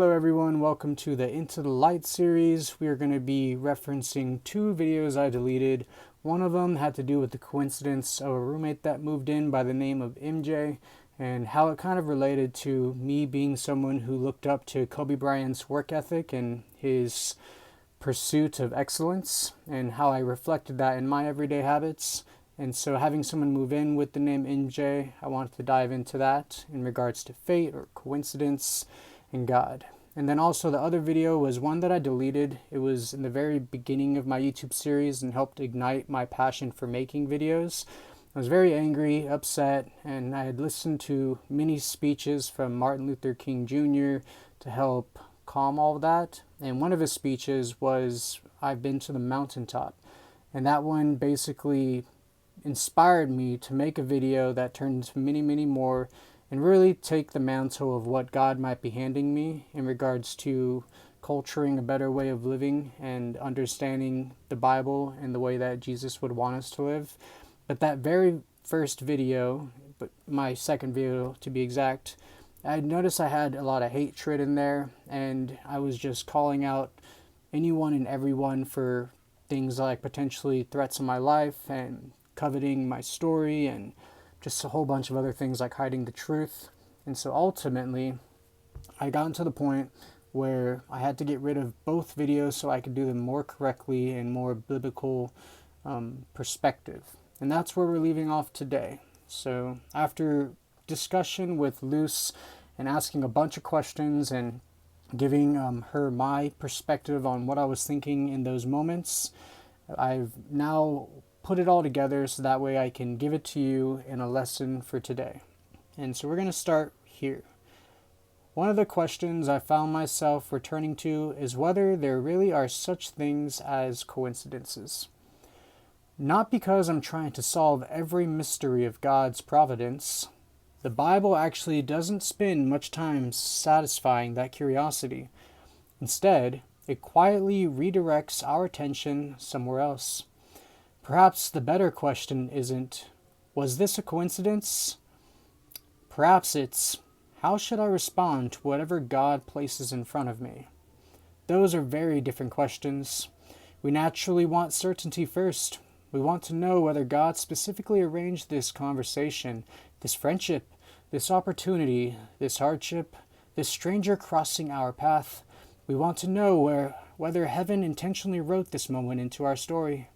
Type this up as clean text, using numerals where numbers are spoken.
Hello everyone, welcome to the Into the Light series. We are going to be referencing two videos I deleted. One of them had to do with the coincidence of a roommate that moved in by the name of MJ and how it kind of related to me being someone who looked up to Kobe Bryant's work ethic and his pursuit of excellence and how I reflected that in my everyday habits. And so having someone move in with the name MJ, I wanted to dive into that in regards to fate or coincidence and God. And then also the other video was one that I deleted. It was in the very beginning of my YouTube series and helped ignite my passion for making videos. I was very angry, upset, and I had listened to many speeches from Martin Luther King Jr. to help calm all of that. And one of his speeches was, "I've been to the mountaintop." And that one basically inspired me to make a video that turned into many more and really take the mantle of what God might be handing me in regards to culturing a better way of living and understanding the Bible and the way that Jesus would want us to live. But that very first video, but my second video to be exact, I noticed I had a lot of hatred in there, and I was just calling out anyone and everyone for things like potentially threats on my life and coveting my story and just a whole bunch of other things like hiding the truth. And so ultimately, I got to the point where I had to get rid of both videos so I could do them more correctly and more biblical perspective. And that's where we're leaving off today. So after discussion with Luce and asking a bunch of questions and giving her my perspective on what I was thinking in those moments, I've now put it all together so that way I can give it to you in a lesson for today. And so we're going to start here. One of the questions I found myself returning to is whether there really are such things as coincidences. Not because I'm trying to solve every mystery of God's providence. The Bible actually doesn't spend much time satisfying that curiosity. Instead, it quietly redirects our attention somewhere else. Perhaps the better question isn't, was this a coincidence? Perhaps it's, how should I respond to whatever God places in front of me? Those are very different questions. We naturally want certainty first. We want to know whether God specifically arranged this conversation, this friendship, this opportunity, this hardship, this stranger crossing our path. We want to know whether heaven intentionally wrote this moment into our story.